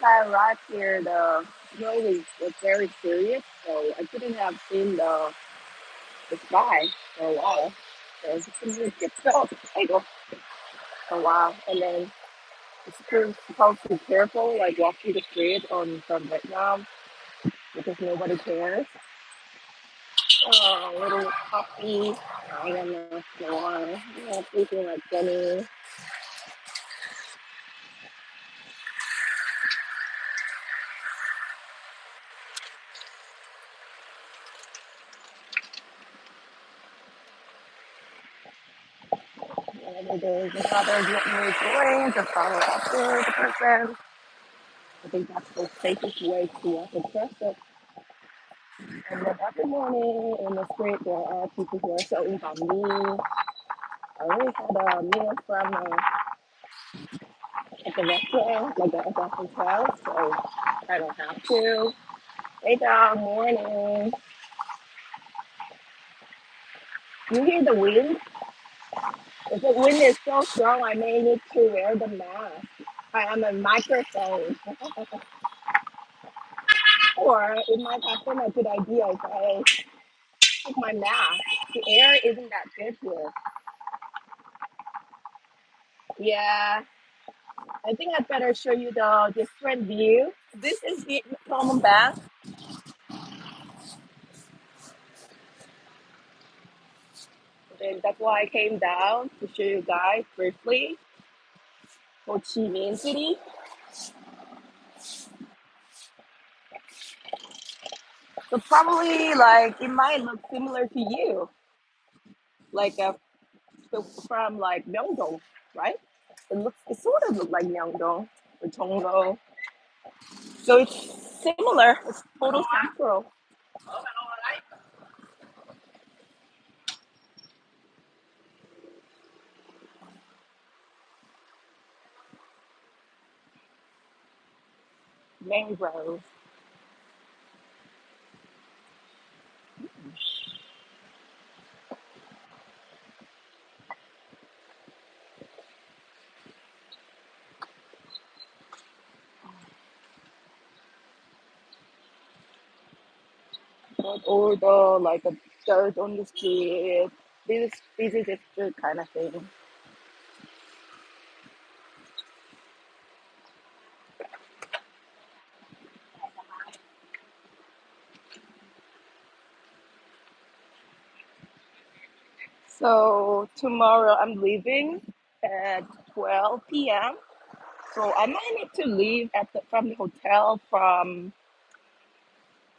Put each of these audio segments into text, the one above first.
I arrived here, the snow was very serious, so I couldn't have seen the sky for a while. So it's just get felt like a while, and then it's supposed to be careful, like walking the street on from Vietnam because nobody cares. Little puppy, I don't know, Noir, sleeping like Jenny. Whatever the father is letting me going to follow after the person. I think that's the safest way to walk across it. And then every morning in the street, there are people who are selling banh. I always had a meal from at the restaurant, like at the hotel, so I don't have to. Hey, dog, morning. You hear the wind? If the wind is so strong, I may need to wear the mask. I am a microphone. Or it might have been a good idea if I took my mask. The air isn't that good here. Yeah, I think I'd better show you the different view. This is the common bath, and that's why I came down to show you guys briefly Ho Chi Minh City. So probably like it might look similar to you, like from like Myeongdong, right? It sort of looks like Myeongdong or Jongdo. So it's similar. It's total central. Mangrove. But all the like a dirt on the street. This is just the kind of thing. So tomorrow I'm leaving at 12 p.m. So I might need to leave from the hotel from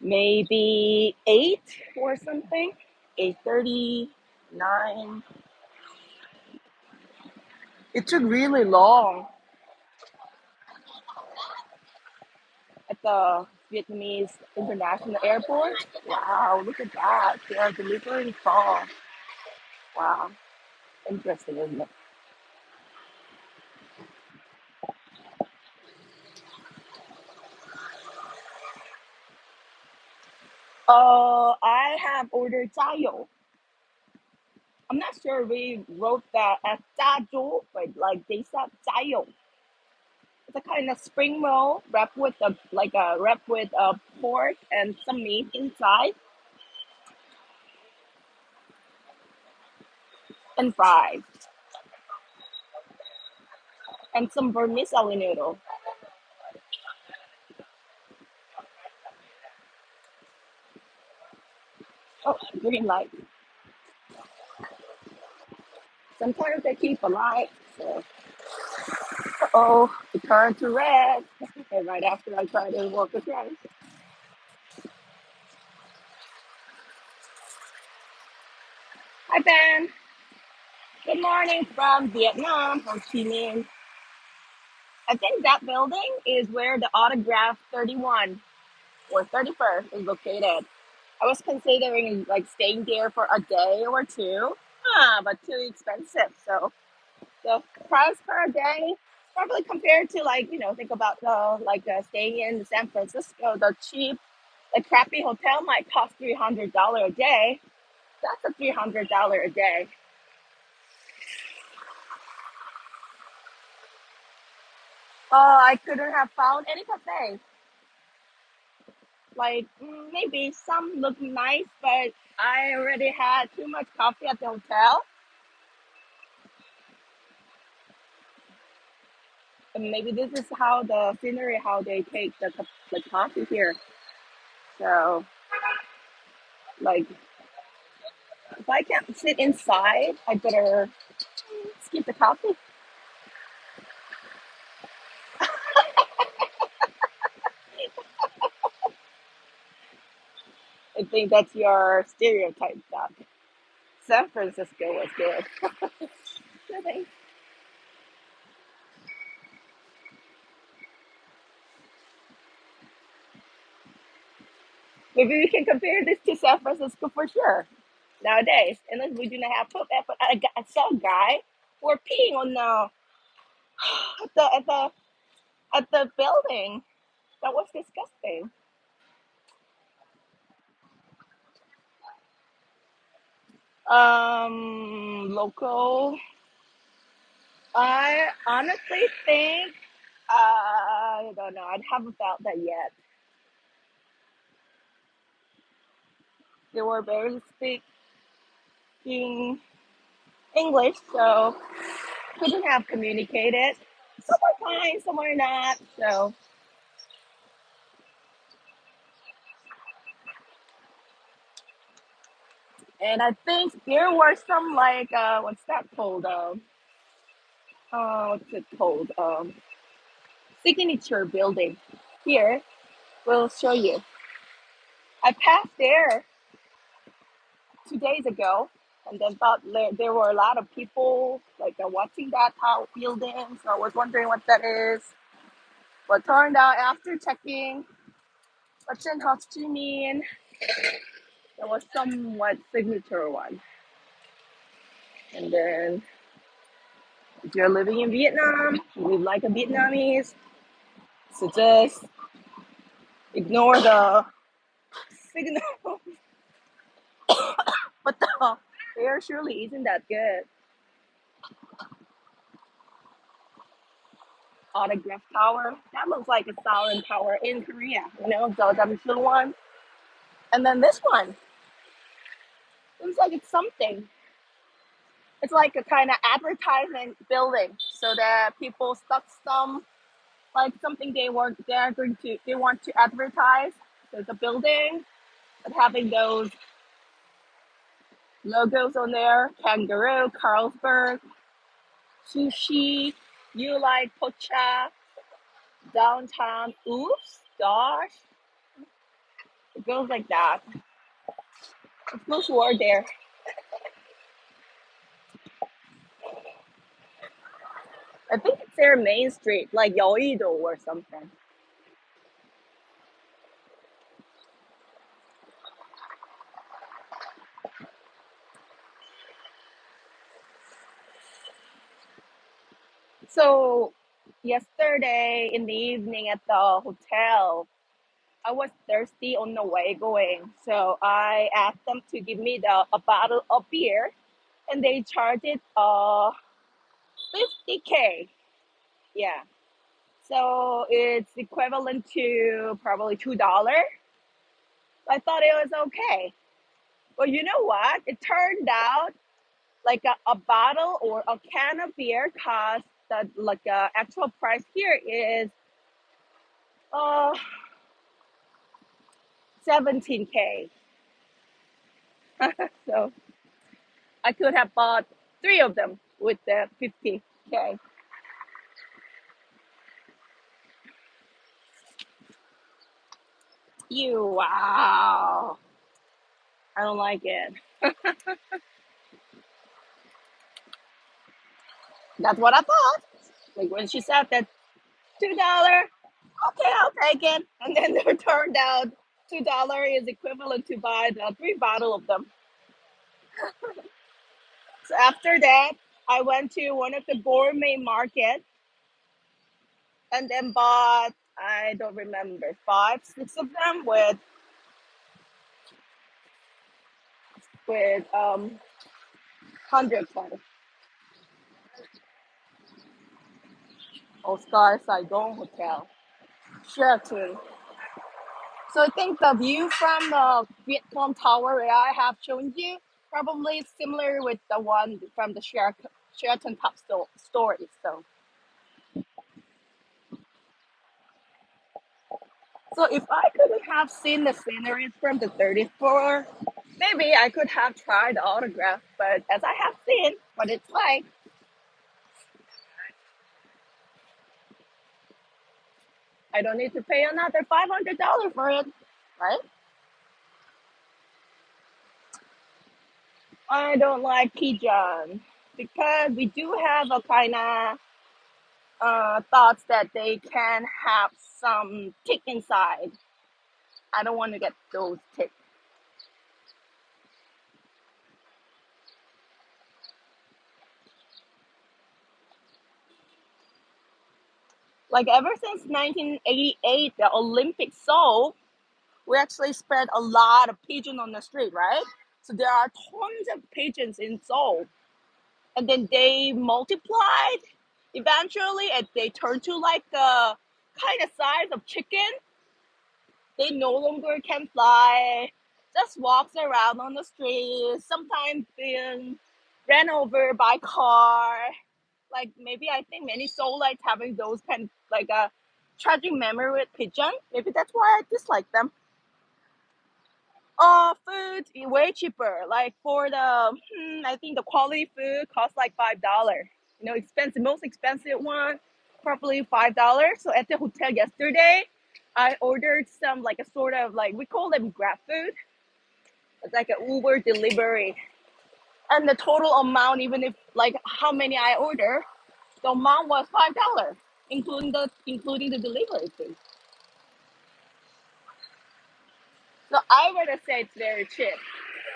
maybe 8 or something. 8:30, 9. It took really long at the Vietnamese International Airport. Wow, look at that. They are delivering pho. Wow, interesting, isn't it? I have ordered Jiao. I'm not sure we wrote that as Jiao, but like they said Jiao. It's a kind of spring roll wrapped with pork and some meat inside and fries and some vermicelli noodle. Oh, green light. Sometimes they keep a light. So, oh, it turned to red. And right after I tried to walk across. Hi, Ben. Good morning from Vietnam, Ho Chi Minh. I think that building is where the Autograph 31 or 31st is located. I was considering like staying there for a day or two, but too expensive. So the price per day, probably compared to like think about the staying in San Francisco, the cheap, the crappy hotel might cost $300 a day. That's a $300 a day. I couldn't have found any cafe. Like maybe some look nice, but I already had too much coffee at the hotel, and maybe this is how the scenery, how they take the coffee here. So like, if I can't sit inside, I better skip the coffee. I think that's your stereotype. That San Francisco was good. Okay. Maybe we can compare this to San Francisco for sure. Nowadays, unless we do not have poop, but I saw a guy who were peeing on at the at the at the building. That was disgusting. Local. I honestly think I don't know. I haven't felt that yet. They were barely speaking English, so couldn't have communicated. Some are fine, some are not. So, and I think there were some like what's that called? What's it called? Signature building. Here, we'll show you. I passed there 2 days ago, and then thought there were a lot of people like watching that tall building. So I was wondering what that is. But turned out after checking what's in Ho Chi Minh, there was somewhat signature one. And then if you're living in Vietnam, you live like a Vietnamese, so just ignore the signal. But the air surely isn't that good. Autograph Tower. That looks like a Southern Tower in Korea, the Damsul one. And then this one looks like it's something. It's like a kind of advertisement building, so that people stuck some like something they want to advertise. So it's a building but having those logos on there: Kangaroo, Carlsberg, Sushi, You Like Pocha, Downtown. Oops, gosh, it goes like that. It's those word there. I think it's their main street, like Yoido or something. So yesterday in the evening at the hotel, I was thirsty on the way going, so I asked them to give me a bottle of beer, and they charged it 50K. Yeah, so it's equivalent to probably $2. I thought it was okay. Well, you know what? It turned out like a bottle or a can of beer cost that like actual price here is uh 17K. So I could have bought three of them with the 50K. You wow. I don't like it. That's what I thought. Like when she said that $2, okay, I'll take it. And then it turned out $2 is equivalent to buy the three bottle of them. So after that, I went to one of the gourmet markets and then bought, I don't remember, five, six of them with 100. Oscar Saigon Hotel, Sheraton. So I think the view from the Vietcom Tower where I have shown you probably similar with the one from the Sheraton top story. So if I could have seen the scenery from the 30th floor, maybe I could have tried the autograph. But as I have seen what it's like, I don't need to pay another $500 for it, right? I don't like pigeon because we do have a kind of thoughts that they can have some tick inside. I don't want to get those ticks. Like ever since 1988, the Olympic Seoul, we actually spread a lot of pigeon on the street, right? So there are tons of pigeons in Seoul, and then they multiplied eventually, and they turned to like the kind of size of chicken. They no longer can fly, just walks around on the street, sometimes being ran over by car. Like maybe I think many Soulites having those kind like a tragic memory with pigeon. Maybe that's why I dislike them. Food is way cheaper. Like for the, I think the quality food costs like $5. You know, expensive, most expensive one, probably $5. So at the hotel yesterday, I ordered some like a sort of like we call them Grab food. It's like an Uber delivery, and the total amount, even if like how many I order, the amount was $5, including the delivery fee. So I would say it's very cheap.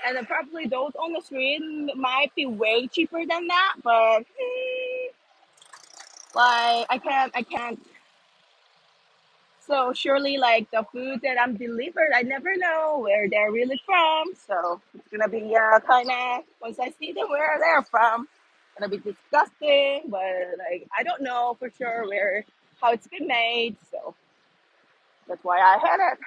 And then probably those on the street might be way cheaper than that, but like I can't. So surely like the food that I'm delivered, I never know where they're really from. So it's gonna be kind of once I see them where they're from, gonna be disgusting. But like I don't know for sure where how it's been made. So that's why I had it.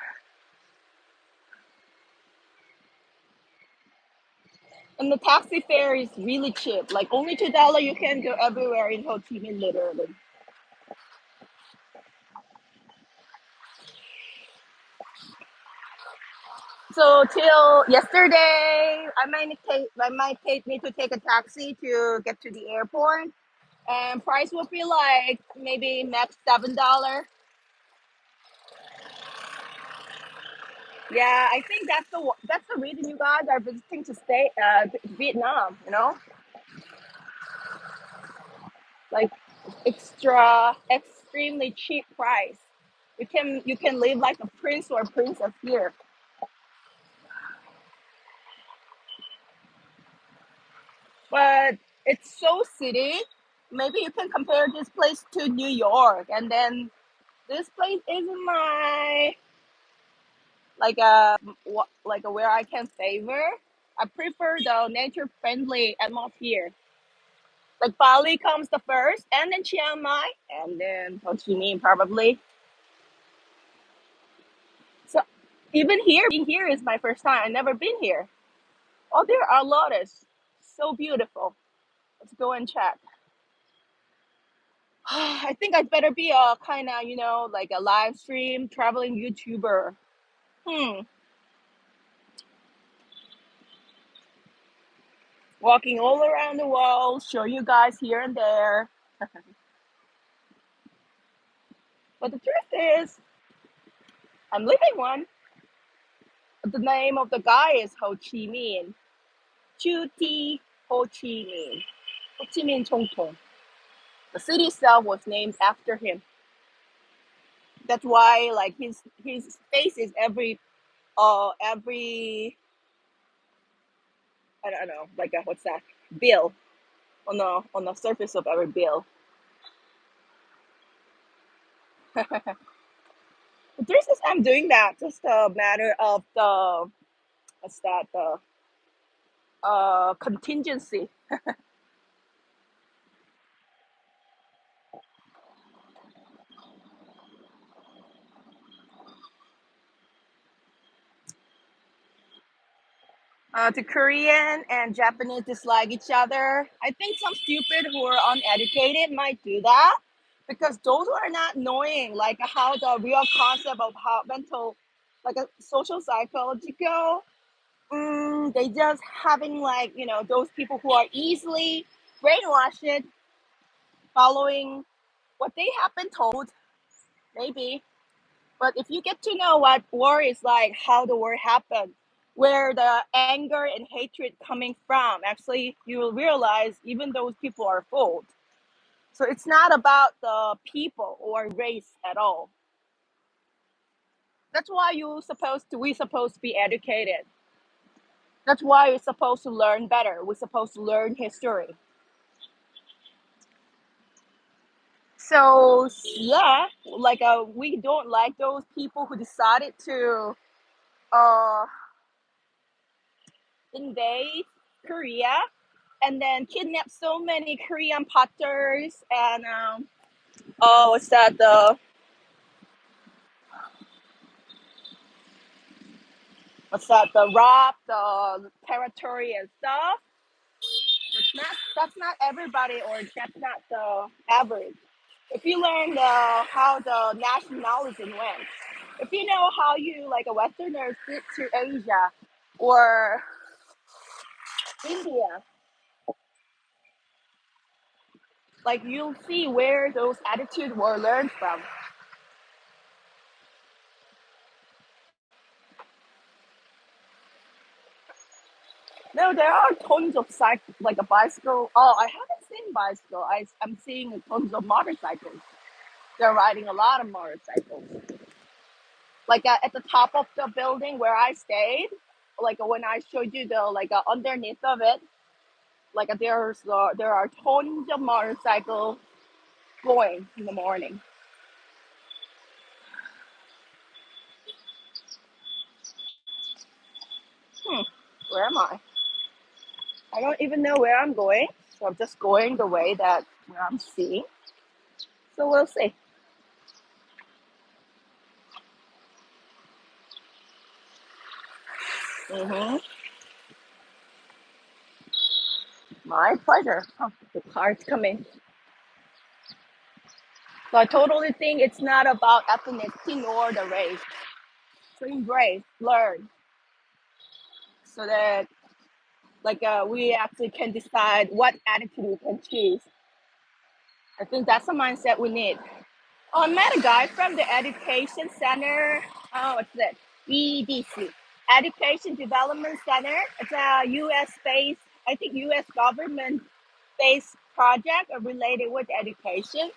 And the taxi fare is really cheap. Like only $2 you can go everywhere in Ho Chi Minh literally. So till yesterday, I might need to take a taxi to get to the airport, and price will be like maybe max $7. Yeah, I think that's the reason you guys are visiting to stay Vietnam. You know, like extremely cheap price. You can live like a prince or a princess here. But it's so city. Maybe you can compare this place to New York, and then this place isn't my like a where I can favor. I prefer the nature friendly atmosphere. Like Bali comes the first, and then Chiang Mai, and then Ho Chi Minh probably. So even here, being here is my first time. I've never been here. Oh, there are lotus, so beautiful. Let's go and check. I think I'd better be a kind of like a live stream traveling YouTuber. Hmm. Walking all around the world, show you guys here and there. But the truth is, I'm living one. The name of the guy is Ho Chi Minh. Chu Ti Ho Chi Minh. Ho Chi Minh Chong Tong. The city itself was named after him. That's why like his face is every I don't know, like what's that? Bill on the surface of every bill. But there's this I'm doing that, just a matter of the what's that, the contingency. The Korean and Japanese dislike each other. I think some stupid who are uneducated might do that because those who are not knowing like how the real concept of how mental, like a social psychological, they just having like those people who are easily brainwashed, following what they have been told, maybe. But if you get to know what war is like, how the war happened, where the anger and hatred coming from, actually you will realize even those people are fooled. So it's not about the people or race at all. That's why we supposed to be educated. That's why we're supposed to learn better. We're supposed to learn history. So yeah, like we don't like those people who decided to uh invade Korea and then kidnap so many Korean potters and what's that, the rob the territory and stuff. That's not everybody, or that's not the average. If you learn how the nationalism went, if you know how you like a Westerner fit to Asia or India, like you'll see where those attitudes were learned from. No, there are tons of like a bicycle. Oh, I haven't seen bicycle. I'm seeing tons of motorcycles. They're riding a lot of motorcycles. Like at the top of the building where I stayed, like when I showed you the like underneath of it, like there are tons of motorcycles going in the morning. Hmm, where am I? I don't even know where I'm going, so I'm just going the way that where I'm seeing. So we'll see. Hmm. My pleasure. Oh, the car's coming. So I totally think it's not about ethnicity nor the race. So embrace, learn, so that like we actually can decide what attitude we can choose. I think that's the mindset we need. Oh, I met a guy from the Education Center. Oh, what's it? EDC, Education Development Center. It's a U.S. based, I think U.S. government based project related with education.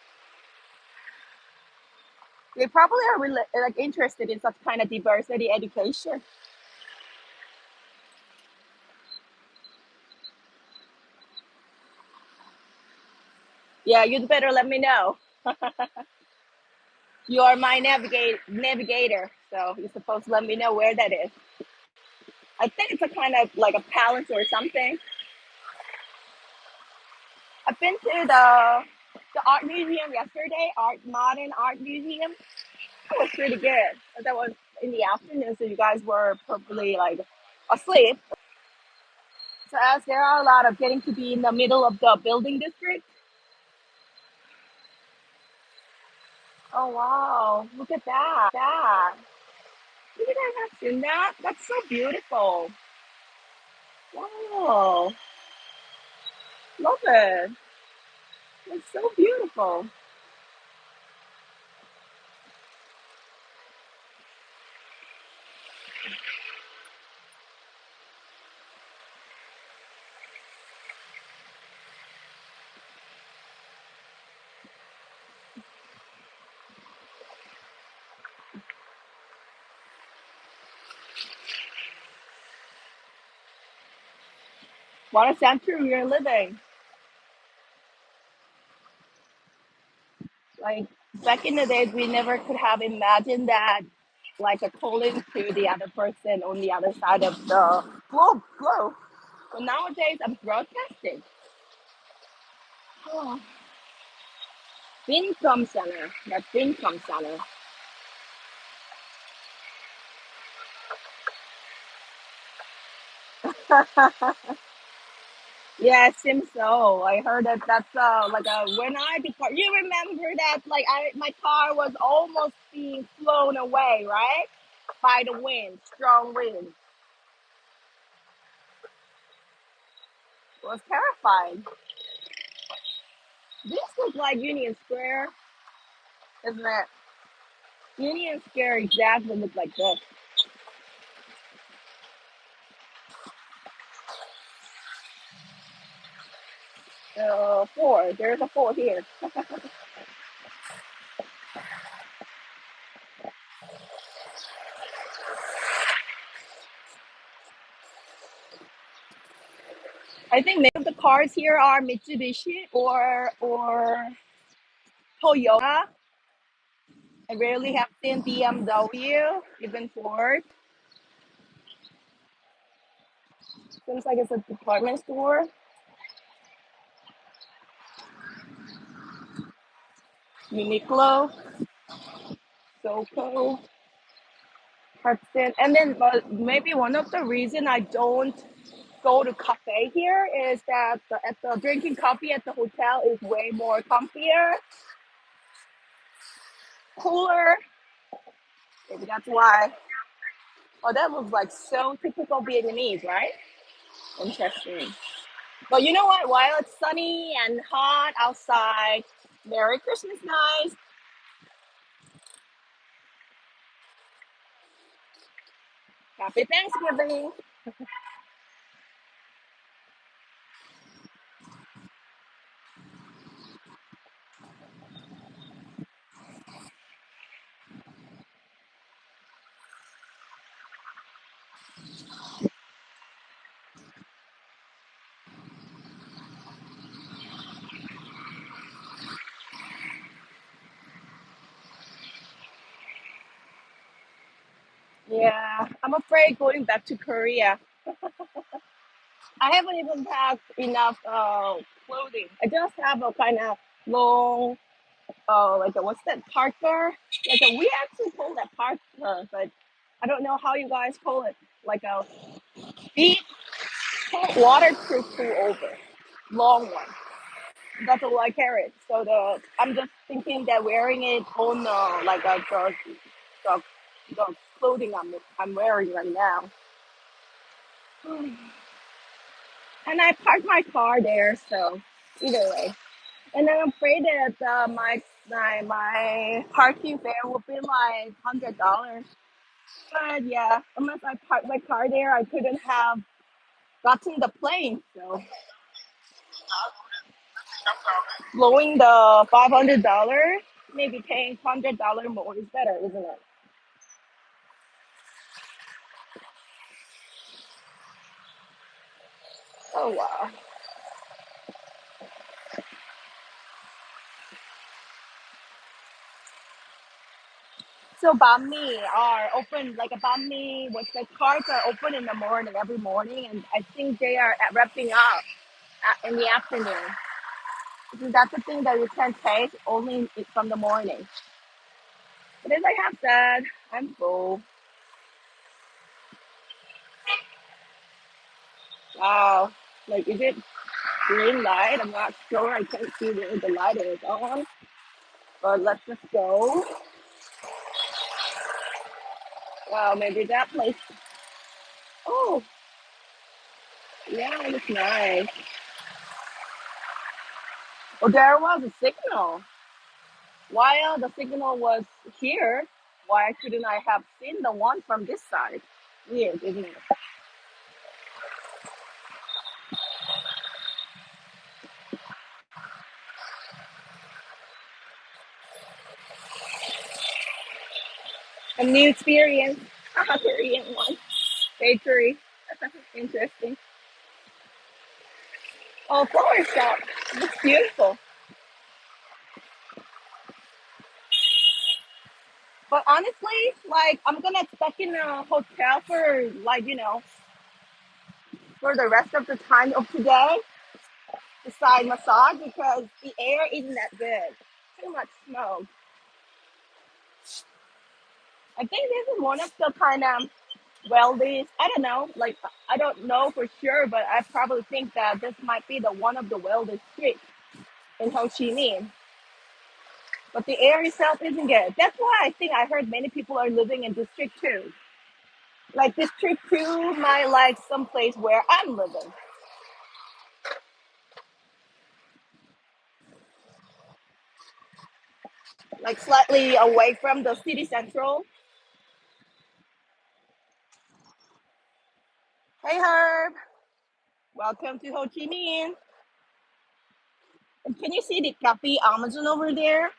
They probably are like interested in such kind of diversity education. Yeah, you'd better let me know. You are my navigator, so you're supposed to let me know where that is. I think it's a kind of like a palace or something. I've been to the art museum yesterday, modern art museum. It was pretty good. That was in the afternoon, so you guys were probably like asleep. So as there are a lot of getting to be in the middle of the building district. Oh wow! Look at that! Look at that! Have seen that? That's so beautiful. Wow! Love it. It's so beautiful. What a century we're living. Like back in the days, we never could have imagined that, like a calling to the other person on the other side of the globe. So nowadays, I'm broadcasting. Oh, Vincom Center. That's Vincom Center. Yeah, it seems so. I heard that that's like when I depart. You remember that like my car was almost being flown away, right? By the wind, strong wind. It was terrifying. This looks like Union Square, isn't it? Union Square exactly looks like this. Four. There's a four here. I think many of the cars here are Mitsubishi or Toyota. I rarely have seen BMW, even Ford. Seems like it's a department store. Uniqlo, Soko, Hudson. And then maybe one of the reason I don't go to cafe here is that at the drinking coffee at the hotel is way more comfier, cooler. Maybe that's why. Oh, that looks like so typical Vietnamese, right? Interesting. But you know what? While it's sunny and hot outside, Merry Christmas, guys. Happy Thanksgiving. Yeah, I'm afraid going back to Korea. I haven't even packed enough clothing. I just have a kind of long, like a, what's that, parka? Like a, we actually call that parka, but I don't know how you guys call it. Like a deep waterproof pullover, long one. That's all I carry. So I'm just thinking that wearing it on like the, the clothing I'm wearing right now. And I parked my car there, so either way. And I'm afraid that my parking fare will be like $100. But yeah, unless I parked my car there, I couldn't have gotten the plane. So blowing the $500, maybe paying $100 more is better, isn't it? Oh wow. So banh are open like a banh what's the cars are open in the morning every morning, and I think they are wrapping up in the afternoon. Because that's the thing that you can taste only from the morning. But as I have said, I'm full. Wow. Like, is it green light? I'm not sure. I can't see where the light is on. But let's just go. Wow, maybe that place. Oh, yeah, it looks nice. Well, there was a signal. While the signal was here, why couldn't I have seen the one from this side? Weird, isn't it? A new experience. Korean one. Bakery. Interesting. Oh, flower shop. Looks beautiful. But honestly, like I'm gonna stuck in a hotel for like, for the rest of the time of today, beside massage because the air isn't that good. Too much smoke. I think this is one of the kind of Weldies. I don't know. Like I don't know for sure, but I probably think that this might be the one of the wealthiest streets in Ho Chi Minh. But the air itself isn't good. That's why I think I heard many people are living in District Two. Like District Two might like someplace where I'm living, like slightly away from the city central. Hey Herb, welcome to Ho Chi Minh. And can you see the Cafe Amazon over there?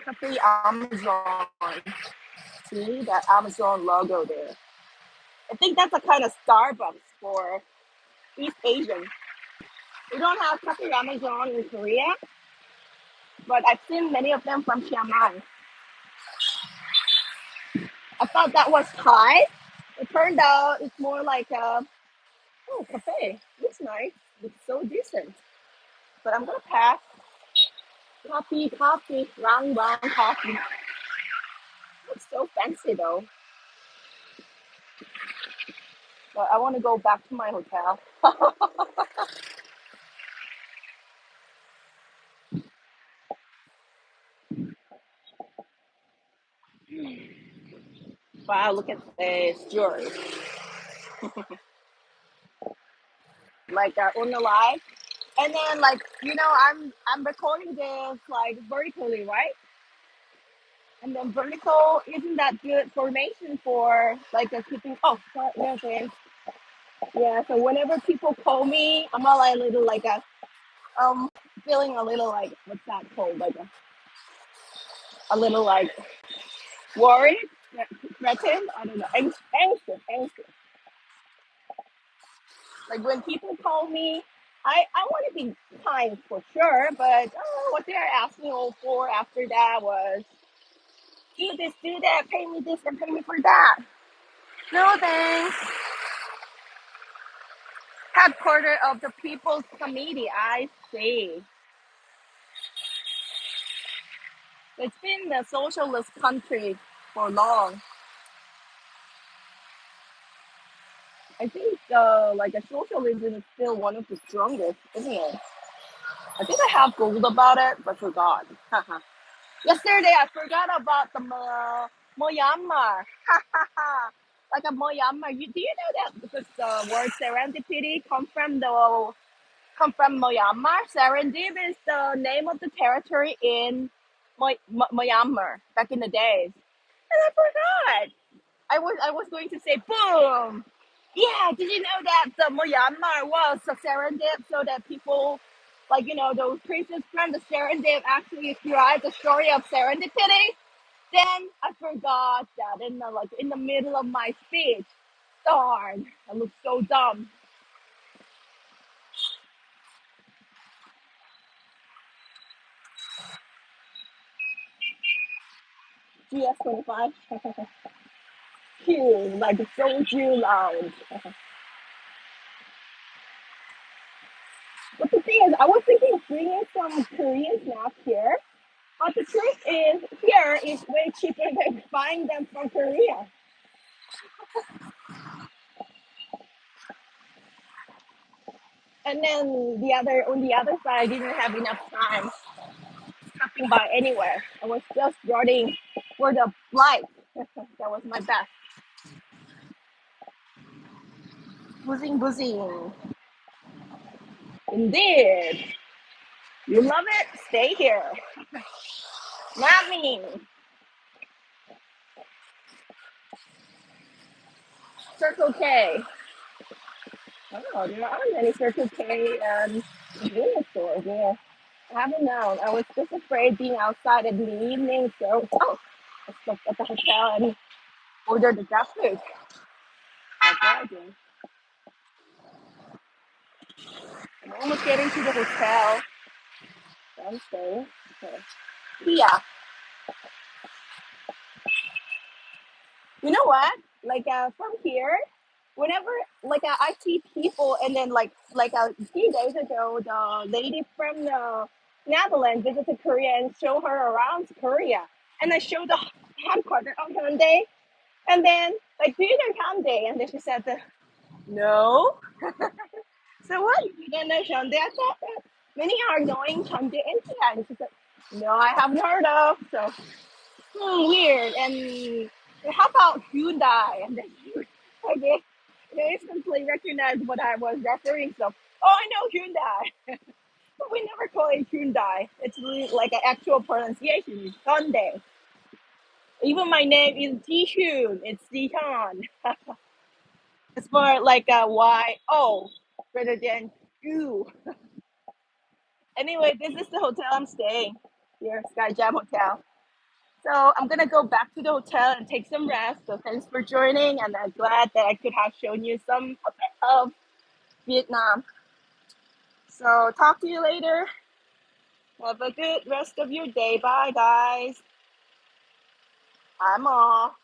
Cafe Amazon. See that Amazon logo there. I think that's a kind of Starbucks for East Asian. We don't have Cafe Amazon in Korea, but I've seen many of them from Chiang Mai. I thought that was Thai. It turned out it's more like a cafe. Looks nice. Looks so decent. But I'm gonna pass. Coffee, coffee, round coffee. Looks so fancy though. But I want to go back to my hotel. Wow, look at this jewelry. Like on the live. And then like I'm recording this like vertically, right? And then vertical isn't that good formation for like a keeping. Oh, sorry, yeah, okay. Yeah. So whenever people call me, I'm all like a little like a feeling a little like what's that called like a little like worried, threatened. I don't know, anxious. Like when people call me, I want to be kind for sure, but what they're asking all for after that was do this, do that, pay me this and pay me for that. No thanks. Headquarters of the People's Committee. I see. It's been a socialist country for long. I think like a socialism is still one of the strongest, isn't it? I think I have googled about it, but forgot. Yesterday I forgot about the Myanmar. Like a Myanmar. Do you know that because the word serendipity come from Myanmar? Serendip is the name of the territory in Myanmar back in the days. And I forgot. I was going to say boom. Yeah, did you know that the Myanmar was a Serendip so that people like those princes from the Serendip actually derived the story of serendipity? Then I forgot that in the middle of my speech. Darn, I look so dumb. GS25. Cute, like a soju lounge. But the thing is, I was thinking of bringing some Korean snacks here. But the truth is, here is way cheaper than buying them from Korea. And then on the other side, I didn't have enough time stopping by anywhere. I was just running for the flight. That was my best. Buzzing. Indeed. You love it? Stay here. Not me. Circle K. Oh, there aren't any Circle K convenience stores here. I haven't known. I was just afraid being outside in the evening, so I stopped at the hotel and ordered the grab food. That's what I did. I'm almost getting to the hotel. So I'm staying. Okay. Yeah. You know what? Like from here, whenever like I see people, and then like a few days ago, the lady from the Netherlands visited Korea and show her around Korea, and I showed the headquarters on Hyundai. And then like, do you know Hyundai? And then she said, no. So what? You don't know Hyundai? I thought that many are knowing Hyundai India. And she said, no, I haven't heard of. So weird. And how about Hyundai? And then okay, they instantly recognized what I was referring. So, oh, I know Hyundai, but we never call it Hyundai. It's really like an actual pronunciation. It's Hyundai. Even my name is Jihyun. It's Jihyun. It's more like a Y O rather than U. Anyway, this is the hotel I'm staying here, Sky Jam Hotel. So I'm gonna go back to the hotel and take some rest. So thanks for joining, and I'm glad that I could have shown you some a bit of Vietnam. So talk to you later. Have a good rest of your day. Bye, guys. I'm off.